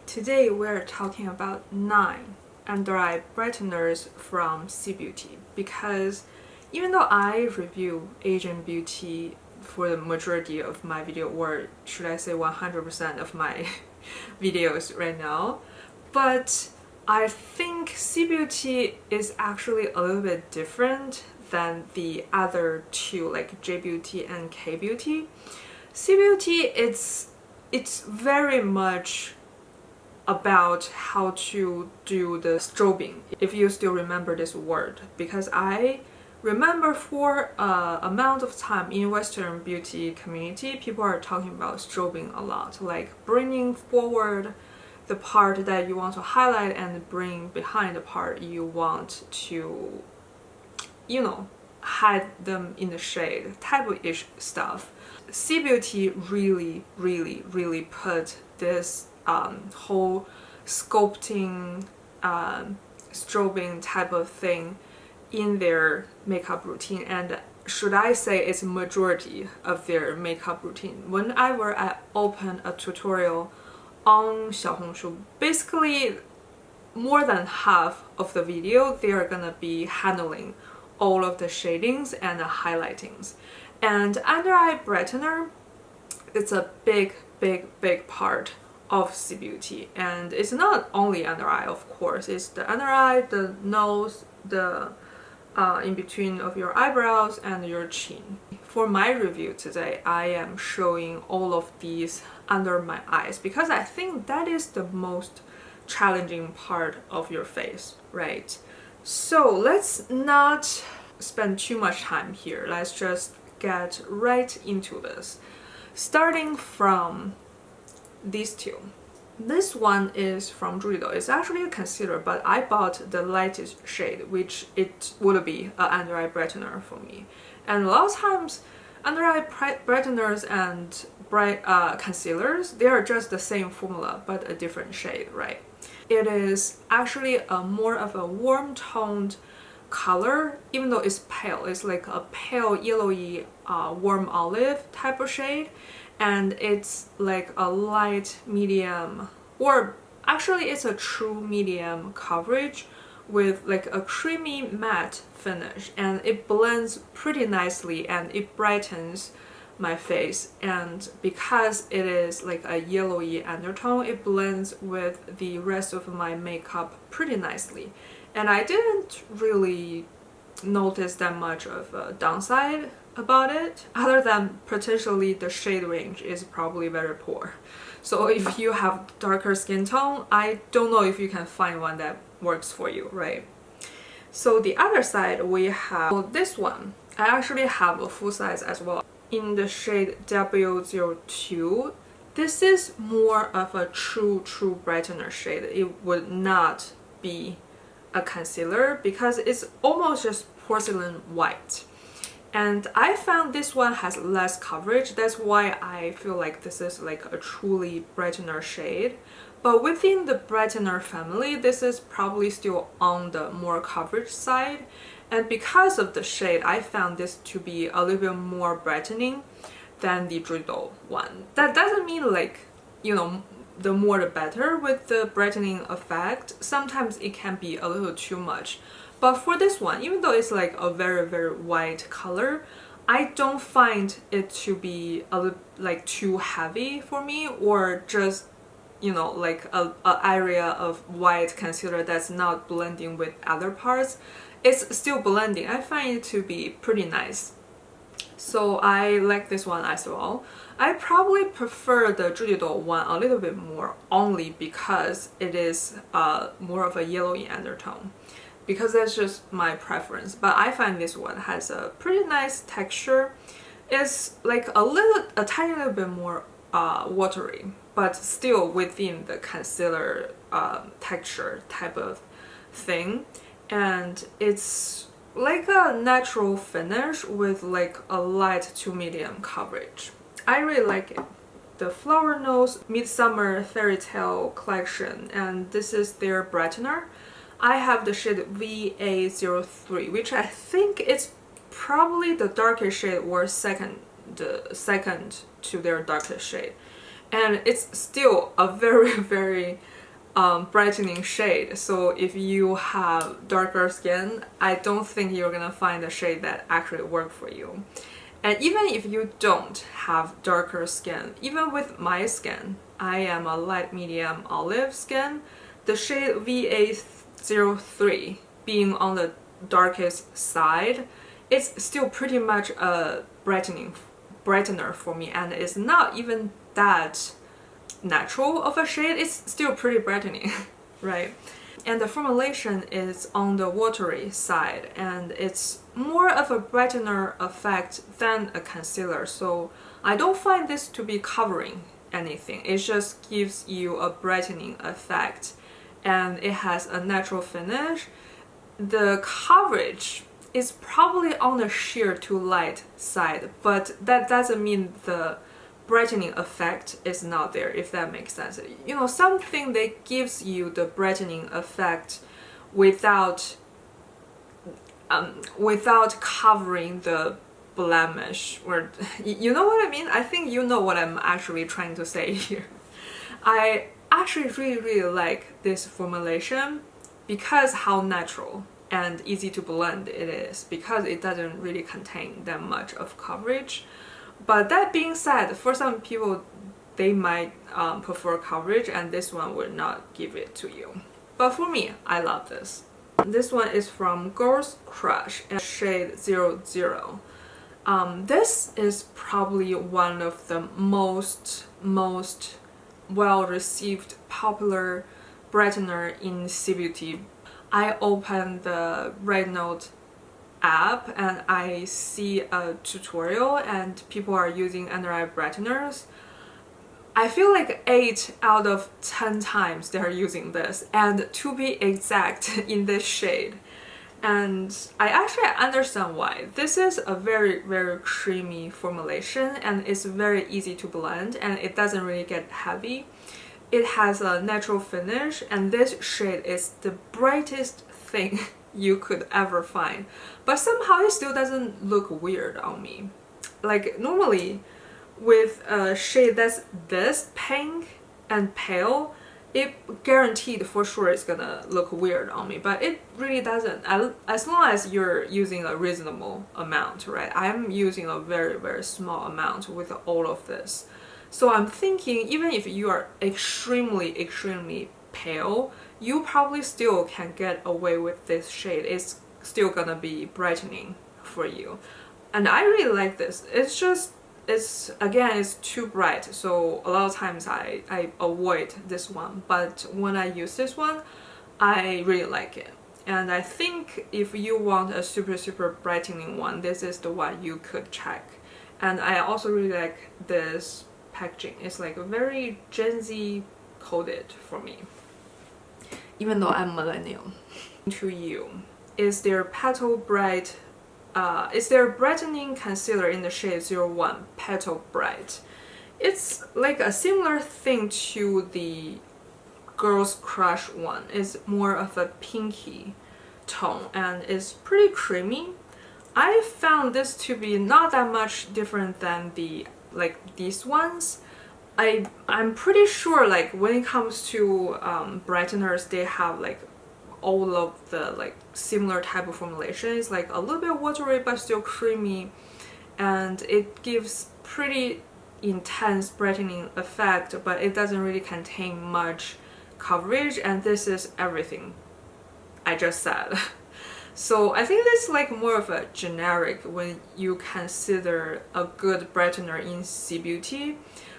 Today we're talking about 9 under-eye brighteners from C Beauty because even though I review Asian beauty for the majority of my video, or should I say 100% of my videos right now, but I think C Beauty is actually a little bit different than the other two, like J Beauty and K Beauty. C Beauty, it's very much about how to do the strobing, if you still remember this word, because I remember for amount of time in Western beauty community, people are talking about strobing a lot, like bringing forward the part that you want to highlight and bring behind the part you want to, you know, hide them in the shade, type of ish stuff. C Beauty really put this whole sculpting, strobing type of thing in their makeup routine, and should I say it's majority of their makeup routine. Whenever I open a tutorial on Xiaohongshu, basically more than half of the video they are gonna be handling all of the shadings and the highlightings. And under eye brightener, it's a big part of C Beauty, and it's not only under eye, of course, it's the under eye, the nose, the in between of your eyebrows and your chin. For my review today, I am showing all of these under my eyes because I think that is the most challenging part of your face, right? So let's not spend too much time here. Let's just get right into this. Starting from these two. This one is from Judydoll. It's actually a concealer, but I bought the lightest shade, which it would be an under eye brightener for me. And a lot of times, under eye brighteners and concealers, they are just the same formula, but a different shade, right? It is actually a more of a warm-toned color, even though it's pale. It's like a pale yellowy warm olive type of shade, and it's like a light medium, or actually it's a true medium coverage with like a creamy matte finish, and it blends pretty nicely and it brightens my face. And because it is like a yellowy undertone, it blends with the rest of my makeup pretty nicely, and I didn't really notice that much of a downside about it, other than potentially the shade range is probably very poor. So if you have darker skin tone, I don't know if you can find one that works for you, right? So the other side we have this one. I actually have a full size as well in the shade W02. This is more of a true brightener shade. It would not be a concealer because it's almost just porcelain white. And I found this one has less coverage. That's why I feel like this is like a truly brightener shade. But within the brightener family, this is probably still on the more coverage side. And because of the shade, I found this to be a little bit more brightening than the Judydoll one. That doesn't mean like, you know, the more the better with the brightening effect. Sometimes it can be a little too much. But for this one, even though it's like a very white color, I don't find it to be a little, like too heavy for me, or just, you know, like a area of white concealer that's not blending with other parts. It's still blending. I find it to be pretty nice. So I like this one as well. I probably prefer the Judydoll one a little bit more, only because it is more of a yellowy undertone, because that's just my preference. But I find this one has a pretty nice texture. It's like a tiny little bit more watery, but still within the concealer texture type of thing. And it's like a natural finish with like a light to medium coverage. I really like it. The Flower Nose Midsummer Fairytale collection, and this is their brightener. I have the shade VA03, which I think is probably the darkest shade, or second to their darkest shade. and it's still a very very brightening shade. So if you have darker skin, I don't think you're gonna find a shade that actually works for you. And even if you don't have darker skin, even with my skin, I am a light medium olive skin, the shade VA03 being on the darkest side, it's still pretty much a brightener for me, and it's not even that natural of a shade, it's still pretty brightening, right? And the formulation is on the watery side, and it's more of a brightener effect than a concealer, so I don't find this to be covering anything. It just gives you a brightening effect, and it has a natural finish. The coverage is probably on the sheer to light side, but that doesn't mean the brightening effect is not there, if that makes sense. You know, something that gives you the brightening effect without covering the blemish, or you know what I mean? I think you know what I'm actually trying to say here. I actually really like this formulation because how natural and easy to blend it is, because it doesn't really contain that much of coverage. But that being said, for some people they might prefer coverage, and this one will not give it to you. But for me, I love this. This one is from GirlsCrush and shade 00. This is probably one of the most well-received popular brightener in C Beauty. I opened the Red Note app and I see a tutorial and people are using Undereye brighteners. I feel like 8 out of 10 times they're using this, and to be exact, in this shade. And I actually understand why. This is a very creamy formulation, and it's very easy to blend, and it doesn't really get heavy. It has a natural finish, and this shade is the brightest thing you could ever find. But somehow it still doesn't look weird on me. Like normally with a shade that's this pink and pale, it guaranteed for sure it's gonna look weird on me, but it really doesn't, as long as you're using a reasonable amount, right? I'm using a very small amount with all of this. So I'm thinking even if you are extremely pale, you probably still can get away with this shade. It's still gonna be brightening for you. And I really like this. It's just, it's too bright, so a lot of times I avoid this one, but when I use this one I really like it. And I think if you want a super brightening one, this is the one you could check. And I also really like this packaging. It's like very Gen Z coded for me, even though I'm millennial. To you is their Petal Bright. It's their brightening concealer in the shade 01 Petal Bright. It's like a similar thing to the GirlsCrush one. It's more of a pinky tone and it's pretty creamy. I found this to be not that much different than the these ones. I'm pretty sure like when it comes to brighteners, they have like all of the similar type of formulations, like a little bit watery but still creamy, and it gives pretty intense brightening effect, but it doesn't really contain much coverage, and this is everything I just said. So I think this is like more of a generic when you consider a good brightener in C Beauty.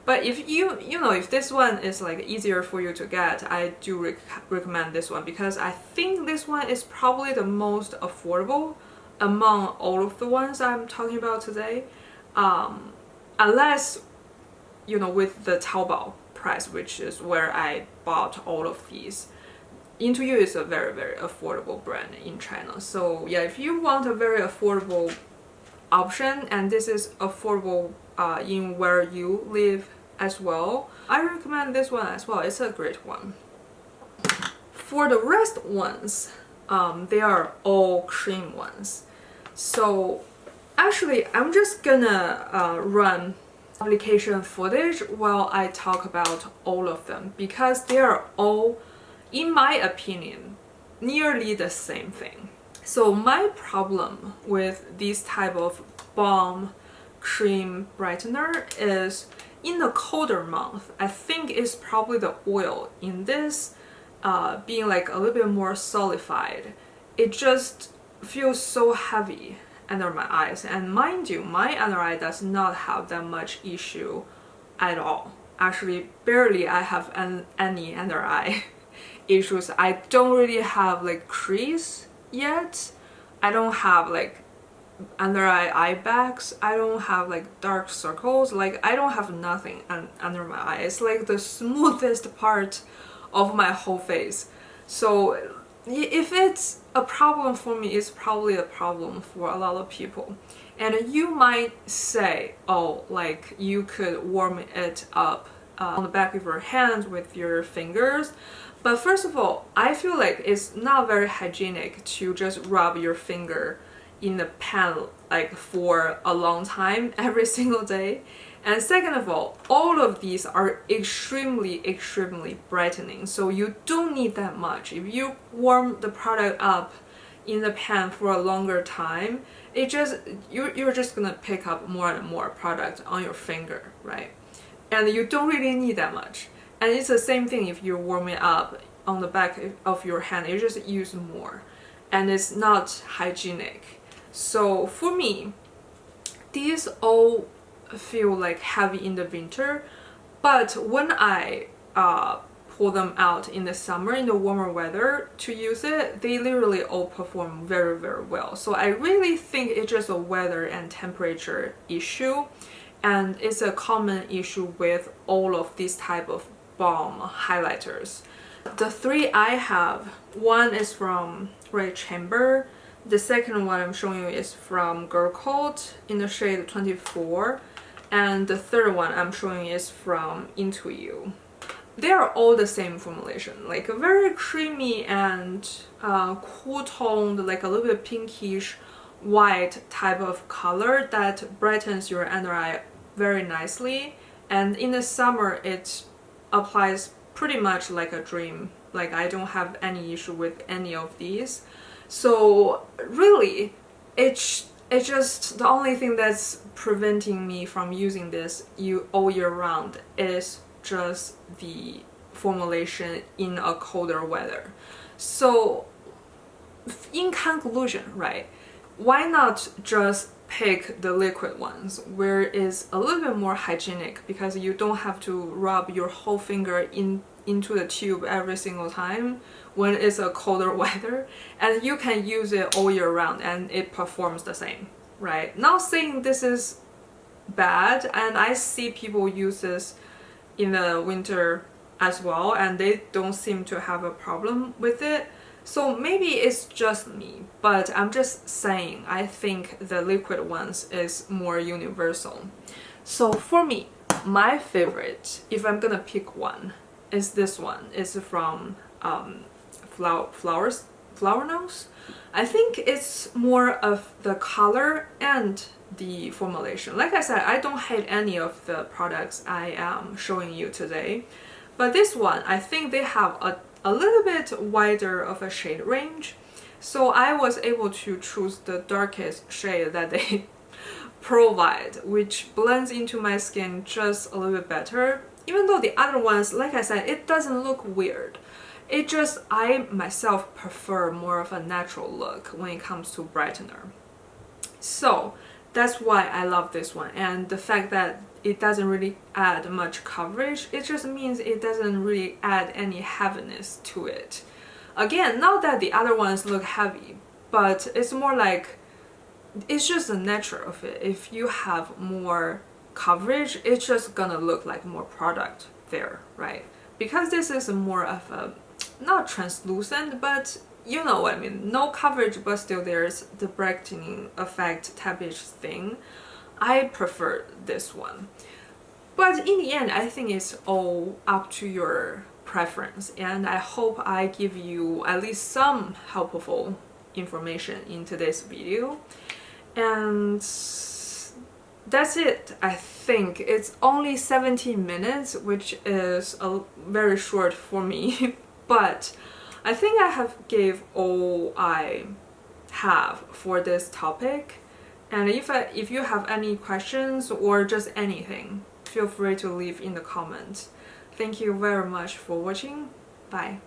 But if if this one is like easier for you to get, I do recommend this one, because I think this one is probably the most affordable among all of the ones I'm talking about today. Unless, with the Taobao price, which is where I bought all of these. Into You is a very affordable brand in China. So yeah, if you want a very affordable option, and this is affordable in where you live as well, I recommend this one as well. It's a great one. For the rest ones, they are all cream ones. So actually I'm just gonna run application footage while I talk about all of them because they are all, in my opinion, nearly the same thing. So my problem with this type of balm cream brightener is in the colder month, I think it's probably the oil in this being like a little bit more solidified. It just feels so heavy under my eyes, and mind you, my under eye does not have that much issue at all. Actually, barely I have any under eye issues. I don't really have like crease yet. I don't have like under eye bags. I don't have like dark circles. Like I don't have nothing under my eye. It's like the smoothest part of my whole face. So if it's a problem for me, it's probably a problem for a lot of people. And you might say, oh, like you could warm it up on the back of your hands with your fingers. But first of all, I feel like it's not very hygienic to just rub your finger in the pan like for a long time every single day. And second of all of these are extremely brightening, so you don't need that much. If you warm the product up in the pan for a longer time, you're just gonna pick up more and more product on your finger, right? And you don't really need that much. And it's the same thing if you warm it up on the back of your hand, you just use more, and it's not hygienic. So for me, these all feel like heavy in the winter, but when I pull them out in the summer, in the warmer weather to use it, they literally all perform very well. So I really think it's just a weather and temperature issue, and it's a common issue with all of these type of balm highlighters. The three I have, one is from Red Chamber, the second one I'm showing you is from Girlcult in the shade 24, and the third one I'm showing you is from Into You. They are all the same formulation, like a very creamy and cool toned, like a little bit pinkish white type of color that brightens your under eye very nicely. And in the summer it applies pretty much like a dream. Like I don't have any issue with any of these. So really, it's just the only thing that's preventing me from using this all year round is just the formulation in a colder weather. So in conclusion, right, why not just pick the liquid ones where it's a little bit more hygienic, because you don't have to rub your whole finger into the tube every single time when it's a colder weather, and you can use it all year round and it performs the same, right? Not saying this is bad, and I see people use this in the winter as well and they don't seem to have a problem with it. So maybe it's just me, but I'm just saying I think the liquid ones is more universal. So for me, my favorite, if I'm gonna pick one, is this one. It's from Flower Nose. I think it's more of the color and the formulation. Like I said, I don't hate any of the products I am showing you today, but this one, I think they have a little bit wider of a shade range, so I was able to choose the darkest shade that they provide, which blends into my skin just a little bit better. Even though the other ones, like I said, it doesn't look weird. It just, I myself prefer more of a natural look when it comes to brightener. So that's why I love this one, and the fact that it doesn't really add much coverage, it just means it doesn't really add any heaviness to it. Again, not that the other ones look heavy, but it's more like, it's just the nature of it. If you have more coverage, it's just gonna look like more product there, right? Because this is more of a, not translucent, but you know what I mean, no coverage but still there's the brightening effect type-ish thing. I prefer this one, but in the end I think it's all up to your preference, and I hope I give you at least some helpful information in today's video. And that's it. I think it's only 17 minutes, which is very short for me, but I think I have gave all I have for this topic. And if you have any questions or just anything, feel free to leave in the comments. Thank you very much for watching. Bye.